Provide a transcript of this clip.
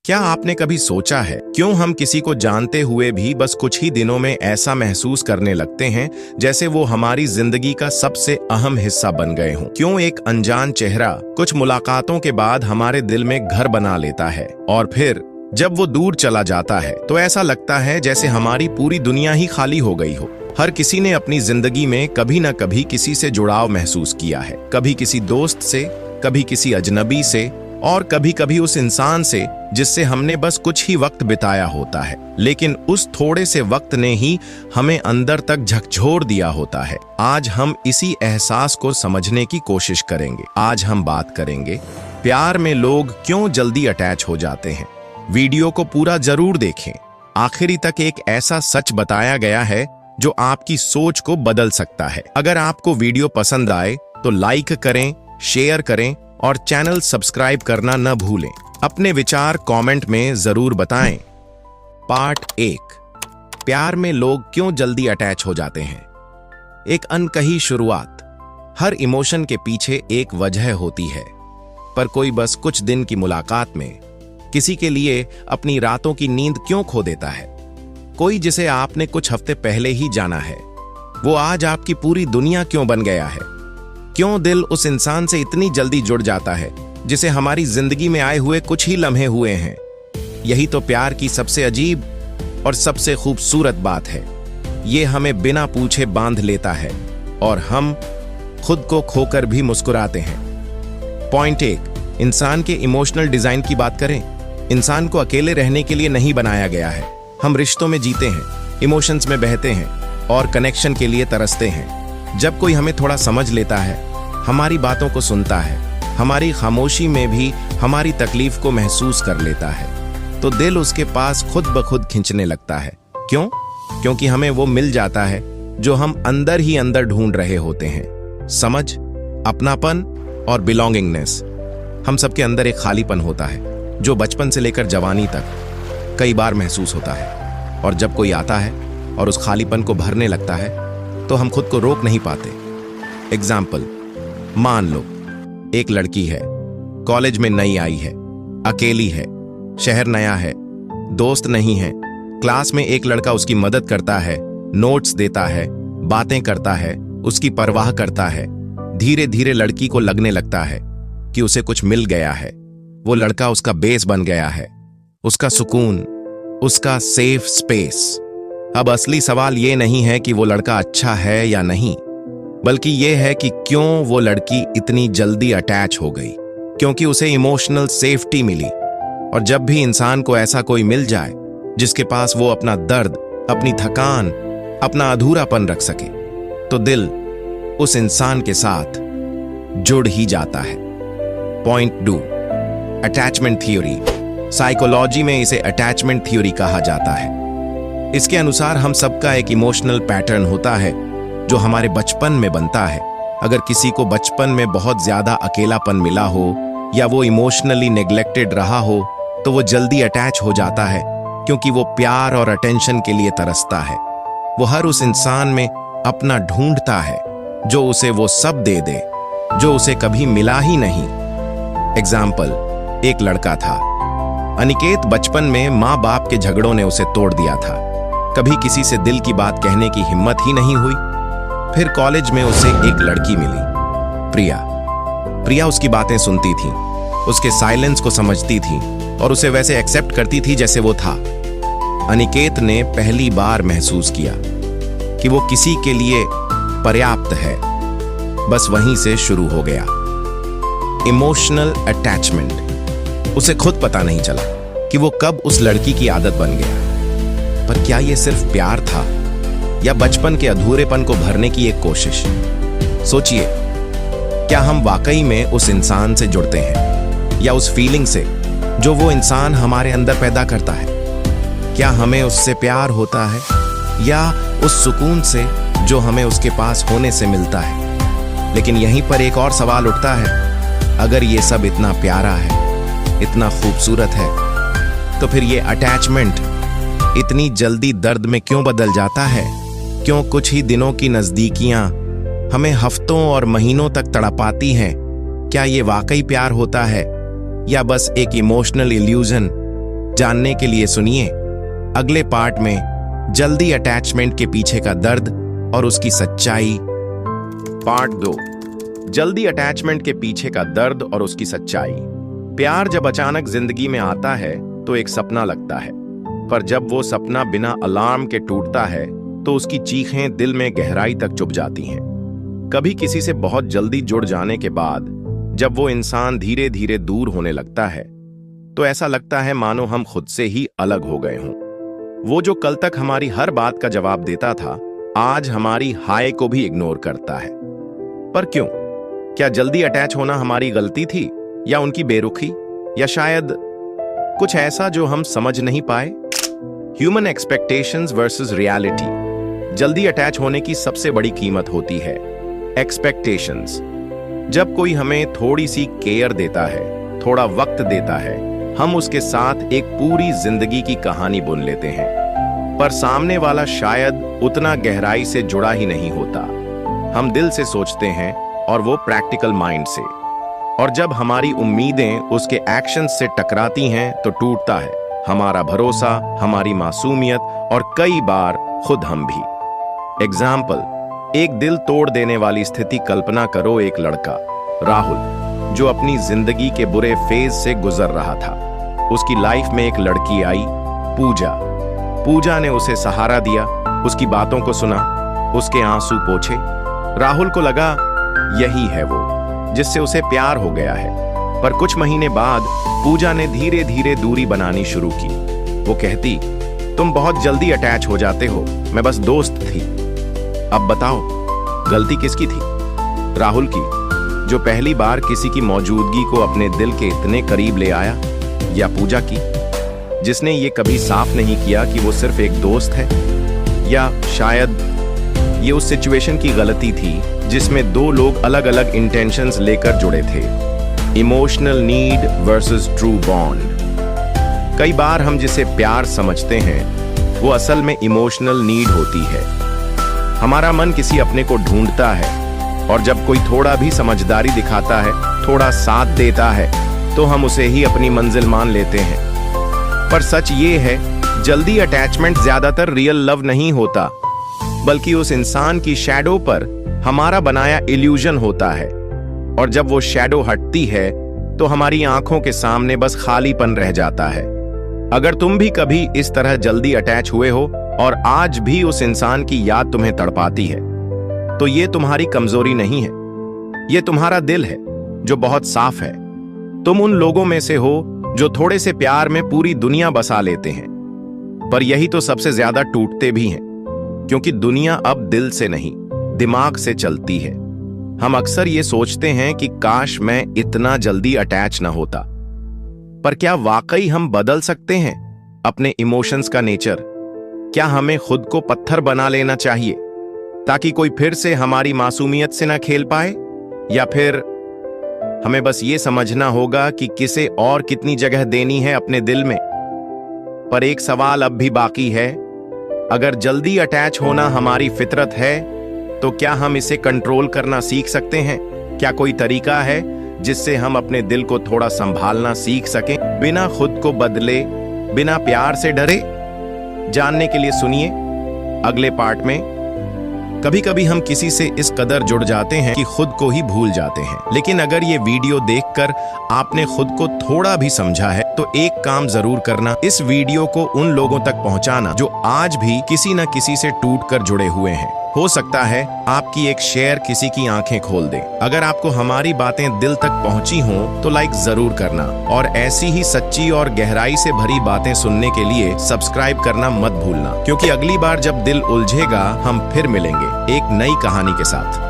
क्या आपने कभी सोचा है क्यों हम किसी को जानते हुए भी बस कुछ ही दिनों में ऐसा महसूस करने लगते हैं जैसे वो हमारी जिंदगी का सबसे अहम हिस्सा बन गए हों? क्यों एक अनजान चेहरा कुछ मुलाकातों के बाद हमारे दिल में घर बना लेता है और फिर जब वो दूर चला जाता है तो ऐसा लगता है जैसे हमारी पूरी दुनिया ही खाली हो गई हो। हर किसी ने अपनी जिंदगी में कभी न कभी किसी से जुड़ाव महसूस किया है, कभी किसी दोस्त से, कभी किसी अजनबी से और कभी कभी उस इंसान से जिससे हमने बस कुछ ही वक्त बिताया होता है, लेकिन उस थोड़े से वक्त ने ही हमें अंदर तक झकझोर दिया होता है। आज हम इसी एहसास को समझने की कोशिश करेंगे। आज हम बात करेंगे प्यार में लोग क्यों जल्दी अटैच हो जाते हैं। वीडियो को पूरा जरूर देखें, आखिरी तक एक ऐसा सच बताया गया है जो आपकी सोच को बदल सकता है। अगर आपको वीडियो पसंद आए तो लाइक करें, शेयर करें और चैनल सब्सक्राइब करना न भूलें। अपने विचार कमेंट में जरूर बताएं। पार्ट 1, प्यार में लोग क्यों जल्दी अटैच हो जाते हैं। एक अनकही शुरुआत। हर इमोशन के पीछे एक वजह होती है, पर कोई बस कुछ दिन की मुलाकात में किसी के लिए अपनी रातों की नींद क्यों खो देता है। कोई जिसे आपने कुछ हफ्ते पहले ही जाना है, वो आज आपकी पूरी दुनिया क्यों बन गया है। क्यों दिल उस इंसान से इतनी जल्दी जुड़ जाता है जिसे हमारी जिंदगी में आए हुए कुछ ही लम्हे हुए हैं। यही तो प्यार की सबसे अजीब और सबसे खूबसूरत बात है। ये हमें बिना पूछे बांध लेता है और हम खुद को खोकर भी मुस्कुराते हैं। पॉइंट 1, इंसान के इमोशनल डिजाइन की बात करें। इंसान को अकेले रहने के लिए नहीं बनाया गया है। हम रिश्तों में जीते हैं, इमोशंस में बहते हैं और कनेक्शन के लिए तरसते हैं। जब कोई हमें थोड़ा समझ लेता है, हमारी बातों को सुनता है, हमारी खामोशी में भी हमारी तकलीफ को महसूस कर लेता है, तो दिल उसके पास खुद ब खुद खिंचने लगता है। क्यों? क्योंकि हमें वो मिल जाता है जो हम अंदर ही अंदर ढूंढ रहे होते हैं। समझ, अपनापन और बिलोंगिंगनेस। हम सबके अंदर एक खालीपन होता है जो बचपन से लेकर जवानी तक कई बार महसूस होता है, और जब कोई आता है और उस खालीपन को भरने लगता है तो हम खुद को रोक नहीं पाते। एग्जाम्पल, मान लो एक लड़की है, कॉलेज में नई आई है, अकेली है, शहर नया है, दोस्त नहीं है। क्लास में एक लड़का उसकी मदद करता है, नोट्स देता है, बातें करता है, उसकी परवाह करता है। धीरे धीरे लड़की को लगने लगता है कि उसे कुछ मिल गया है। वो लड़का उसका बेस बन गया है, उसका सुकून, उसका सेफ स्पेस। अब असली सवाल ये नहीं है कि वो लड़का अच्छा है या नहीं, बल्कि ये है कि क्यों वो लड़की इतनी जल्दी अटैच हो गई। क्योंकि उसे इमोशनल सेफ्टी मिली, और जब भी इंसान को ऐसा कोई मिल जाए जिसके पास वो अपना दर्द, अपनी थकान, अपना अधूरापन रख सके, तो दिल उस इंसान के साथ जुड़ ही जाता है। Point 2, attachment theory. साइकोलॉजी में इसे अटैचमेंट थ्योरी कहा जाता है। इसके अनुसार हम सबका एक इमोशनल पैटर्न होता है जो हमारे बचपन में बनता है। अगर किसी को बचपन में बहुत ज्यादा अकेलापन मिला हो या वो इमोशनली नेग्लेक्टेड रहा हो तो वो जल्दी अटैच हो जाता है, क्योंकि वो प्यार और अटेंशन के लिए तरसता है। वो हर उस इंसान में अपना ढूंढता है जो उसे वो सब दे दे जो उसे कभी मिला ही नहीं। एग्जाम्पल, एक लड़का था, अनिकेत। बचपन में माँ बाप के झगड़ों ने उसे तोड़ दिया था। कभी किसी से दिल की बात कहने की हिम्मत ही नहीं हुई। फिर कॉलेज में उसे एक लड़की मिली, प्रिया उसकी बातें सुनती थी, उसके साइलेंस को समझती थी और उसे वैसे एक्सेप्ट करती थी जैसे वो था। अनिकेत ने पहली बार महसूस किया कि वो किसी के लिए पर्याप्त है। बस वहीं से शुरू हो गया इमोशनल अटैचमेंट। उसे खुद पता नहीं चला कि वो कब उस लड़की की आदत बन गया। पर क्या ये सिर्फ प्यार था या बचपन के अधूरेपन को भरने की एक कोशिश? सोचिए, क्या हम वाकई में उस इंसान से जुड़ते हैं या उस फीलिंग से जो वो इंसान हमारे अंदर पैदा करता है? क्या हमें उससे प्यार होता है या उस सुकून से जो हमें उसके पास होने से मिलता है? लेकिन यहीं पर एक और सवाल उठता है, अगर ये सब इतना प्यारा है, इतना खूबसूरत है, तो फिर ये अटैचमेंट इतनी जल्दी दर्द में क्यों बदल जाता है? क्यों कुछ ही दिनों की नजदीकियां हमें हफ्तों और महीनों तक तड़पाती हैं? क्या ये वाकई प्यार होता है या बस एक इमोशनल इल्यूजन जानने के लिए सुनिए अगले पार्ट में जल्दी अटैचमेंट के पीछे का दर्द और उसकी सच्चाई। पार्ट 2, जल्दी अटैचमेंट के पीछे का दर्द और उसकी सच्चाई। प्यार जब अचानक जिंदगी में आता है तो एक सपना लगता है, पर जब वो सपना बिना अलार्म के टूटता है तो उसकी चीखें दिल में गहराई तक चुभ जाती हैं। कभी किसी से बहुत जल्दी जुड़ जाने के बाद जब वो इंसान धीरे धीरे दूर होने लगता है तो ऐसा लगता है मानो हम खुद से ही अलग हो गए हों। वो जो कल तक हमारी हर बात का जवाब देता था, आज हमारी हाय को भी इग्नोर करता है। पर क्यों? क्या जल्दी अटैच होना हमारी गलती थी, या उनकी बेरुखी, या शायद कुछ ऐसा जो हम समझ नहीं पाए? Human expectations versus reality. जल्दी अटैच होने की सबसे बड़ी कीमत होती है एक्सपेक्टेशंस। जब कोई हमें थोड़ी सी केयर देता है, थोड़ा वक्त देता है, हम उसके साथ एक पूरी जिंदगी की कहानी बुन लेते हैं। पर सामने वाला शायद उतना गहराई से जुड़ा ही नहीं होता। हम दिल से सोचते हैं और वो प्रैक्टिकल माइंड से। और जब हमारी उम्मीदें उसके एक्शंस से टकराती हैं तो टूटता है हमारा भरोसा, हमारी मासूमियत और कई बार खुद हम भी। एग्जाम्पल, एक दिल तोड़ देने वाली स्थिति कल्पना करो। एक लड़का राहुल जो अपनी जिंदगी के बुरे फेज से गुजर रहा था। उसकी लाइफ में एक लड़की आई, पूजा। पूजा ने उसे सहारा दिया, उसकी बातों को सुना, उसके आंसू पोंछे। राहुल को लगा यही है वो जिससे उसे प्यार हो गया है। पर कुछ महीने बाद पूजा ने धीरे धीरे दूरी बनानी शुरू की। वो कहती, तुम बहुत जल्दी अटैच हो जाते हो, मैं बस दोस्त थी। अब बताओ गलती किसकी थी? राहुल की, जो पहली बार किसी की मौजूदगी को अपने दिल के इतने करीब ले आया, या पूजा की जिसने ये कभी साफ नहीं किया कि वो सिर्फ एक दोस्त है? या शायद ये उस सिचुएशन की गलती थी जिसमें दो लोग अलग अलग इंटेंशंस लेकर जुड़े थे। Emotional need versus true bond. कई बार हम जिसे प्यार समझते हैं वो असल में इमोशनल नीड होती है। हमारा मन किसी अपने को ढूंढता है, और जब कोई थोड़ा भी समझदारी दिखाता है, थोड़ा साथ देता है, तो हम उसे ही अपनी मंजिल मान लेते हैं। पर सच ये है, जल्दी अटैचमेंट ज्यादातर रियल लव नहीं होता, बल्कि उस इंसान की शैडो पर हमारा बनाया इल्यूजन होता है। और जब वो शैडो हटती है तो हमारी आंखों के सामने बस खालीपन रह जाता है। अगर तुम भी कभी इस तरह जल्दी अटैच हुए हो और आज भी उस इंसान की याद तुम्हें तड़पाती है, तो ये तुम्हारी कमजोरी नहीं है, ये तुम्हारा दिल है जो बहुत साफ है। तुम उन लोगों में से हो जो थोड़े से प्यार में पूरी दुनिया बसा लेते हैं, पर यही तो सबसे ज्यादा टूटते भी हैं, क्योंकि दुनिया अब दिल से नहीं, दिमाग से चलती है। हम अक्सर ये सोचते हैं कि काश मैं इतना जल्दी अटैच ना होता। पर क्या वाकई हम बदल सकते हैं अपने इमोशंस का नेचर? क्या हमें खुद को पत्थर बना लेना चाहिए ताकि कोई फिर से हमारी मासूमियत से ना खेल पाए? या फिर हमें बस ये समझना होगा कि किसे और कितनी जगह देनी है अपने दिल में? पर एक सवाल अब भी बाकी है, अगर जल्दी अटैच होना हमारी फितरत है तो क्या हम इसे कंट्रोल करना सीख सकते हैं? क्या कोई तरीका है जिससे हम अपने दिल को थोड़ा संभालना सीख सकें, बिना खुद को बदले, बिना प्यार से डरे? जानने के लिए सुनिए अगले पार्ट में। कभी कभी हम किसी से इस कदर जुड़ जाते हैं कि खुद को ही भूल जाते हैं। लेकिन अगर ये वीडियो देखकर आपने खुद को थोड़ा भी समझा है तो एक काम जरूर करना, इस वीडियो को उन लोगों तक पहुंचाना जो आज भी किसी न किसी से टूटकर जुड़े हुए हैं। हो सकता है आपकी एक शेयर किसी की आंखें खोल दे। अगर आपको हमारी बातें दिल तक पहुंची हों तो लाइक जरूर करना, और ऐसी ही सच्ची और गहराई से भरी बातें सुनने के लिए सब्सक्राइब करना मत भूलना, क्योंकि अगली बार जब दिल उलझेगा हम फिर मिलेंगे एक नई कहानी के साथ।